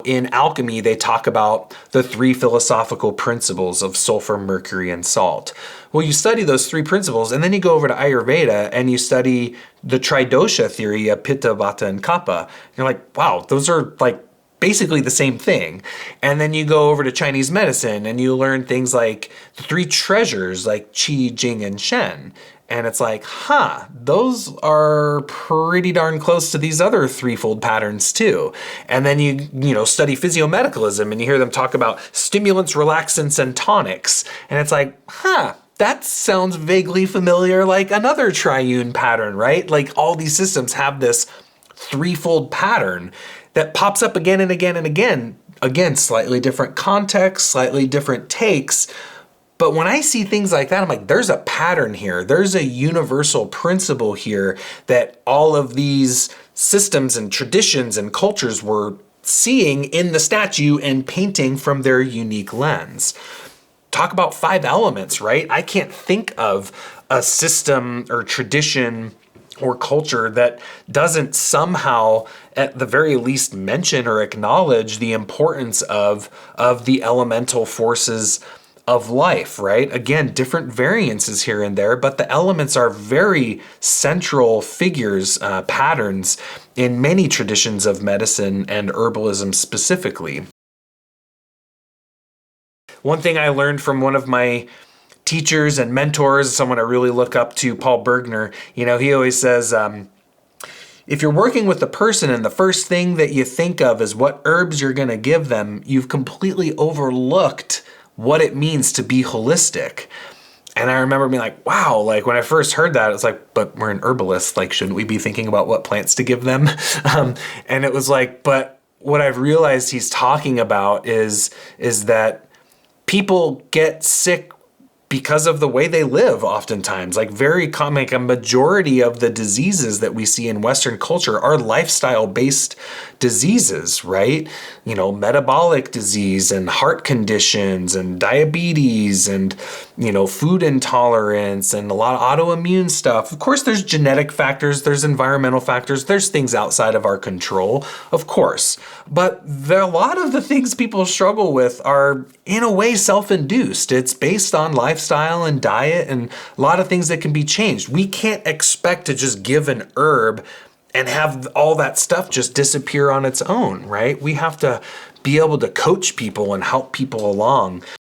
In Alchemy, they talk about the 3 philosophical principles of sulfur, mercury, and salt. Well, you study those 3 principles, and then you go over to Ayurveda and you study the Tridosha theory of Pitta, Vata, and Kapha. And you're like, wow, those are like basically the same thing. And then you go over to Chinese medicine and you learn things like the 3 treasures, like Qi, Jing, and Shen. And it's like, those are pretty darn close to these other threefold patterns too. And then you study physiomedicalism and you hear them talk about stimulants, relaxants, and tonics. And it's like, that sounds vaguely familiar, like another triune pattern, right? Like all these systems have this threefold pattern that pops up again and again and again. Again, slightly different context, slightly different takes. But when I see things like that, I'm like, there's a pattern here. There's a universal principle here that all of these systems and traditions and cultures were seeing in the statue and painting from their unique lens. Talk about 5 elements, right? I can't think of a system or tradition or culture that doesn't somehow, at the very least, mention or acknowledge the importance of the elemental forces of life, right? Again, different variances here and there, but the elements are very central figures, patterns in many traditions of medicine and herbalism specifically. One thing I learned from one of my teachers and mentors, someone I really look up to, Paul Bergner, he always says, if you're working with a person and the first thing that you think of is what herbs you're going to give them, you've completely overlooked what it means to be holistic. And I remember being like, wow, like when I first heard that, it's like, but we're an herbalist, like shouldn't we be thinking about what plants to give them? And it was like, but what I've realized he's talking about is that people get sick because of the way they live oftentimes. Like very common, like a majority of the diseases that we see in Western culture are lifestyle-based diseases, right? Metabolic disease and heart conditions and diabetes and, food intolerance and a lot of autoimmune stuff. Of course, there's genetic factors, there's environmental factors, there's things outside of our control, of course. But a lot of the things people struggle with are, in a way, self-induced. It's based on lifestyle and diet and a lot of things that can be changed. We can't expect to just give an herb and have all that stuff just disappear on its own, right? We have to be able to coach people and help people along.